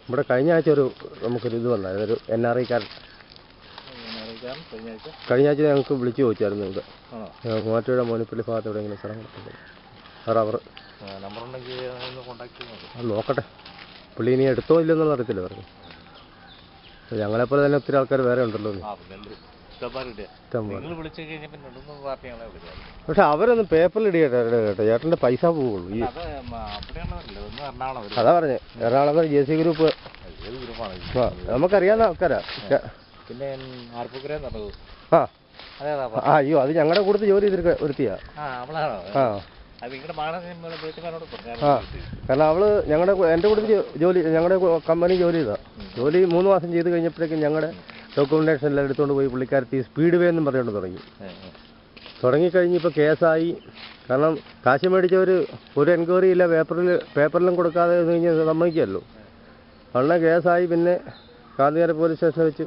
ഇവിടെ കഴിഞ്ഞ ആഴ്ച നമുക്കൊരു ഇത് വന്നായിരുന്നു, ഒരു NRI-കാരൻ. കഴിഞ്ഞ ആഴ്ച ഞങ്ങൾക്ക് വിളിച്ചു ചോദിച്ചായിരുന്നു ഇവിടെ മൂവാറ്റുപുഴ മോനിപ്പള്ളി ഭാഗത്ത് എവിടെയെങ്കിലും സ്ഥലം കൊടുത്തിട്ടുണ്ട്. റബ്ബർ അത് നോക്കട്ടെ, പുള്ളി ഇനി എടുത്തോ ഇല്ലെന്നുള്ള അറിയത്തില്ല പറഞ്ഞു. ഞങ്ങളെപ്പോലെ തന്നെ ഒത്തിരി ആൾക്കാർ വേറെ ഉണ്ടല്ലോ. പക്ഷെ അവരൊന്നും പേപ്പറിൽ ഇടിയട്ടെ കേട്ടോ, ചേട്ടൻ്റെ പൈസ പോവുള്ളൂ. ഈ അതാ പറഞ്ഞേ, എറണാകുളം JC ഗ്രൂപ്പ് നമുക്കറിയാവുന്ന ആൾക്കാരാ. പിന്നെ ആ അയ്യോ, അത് ഞങ്ങളുടെ കൂട്ടത്തിൽ ജോലി ചെയ്തിട്ട് ഒരുത്തിയാ. കാരണം അവള് എൻ്റെ കൂട്ടത്തിൽ ഞങ്ങളുടെ കമ്പനി ജോലി ചെയ്താ. ജോലി 3 മാസം ചെയ്ത് കഴിഞ്ഞപ്പോഴേക്കും ഞങ്ങളുടെ ഡോക്യുമെന്റേഷൻ എല്ലാം എടുത്തുകൊണ്ട് പോയി പുള്ളിക്കാരത്തി സ്പീഡ് വേ എന്നും പറഞ്ഞുകൊണ്ട് തുടങ്ങിക്കഴിഞ്ഞിപ്പോൾ കേസായി. കാരണം കാശ് മേടിച്ചവർ ഒരു എൻക്വയറി ഇല്ല, പേപ്പറിലും കൊടുക്കാതെ കഴിഞ്ഞ് സമ്മതിക്കുമല്ലോ. വളരെ കേസായി. പിന്നെ കാന്തികാര പോലീസ് സ്റ്റേഷനിൽ വെച്ച്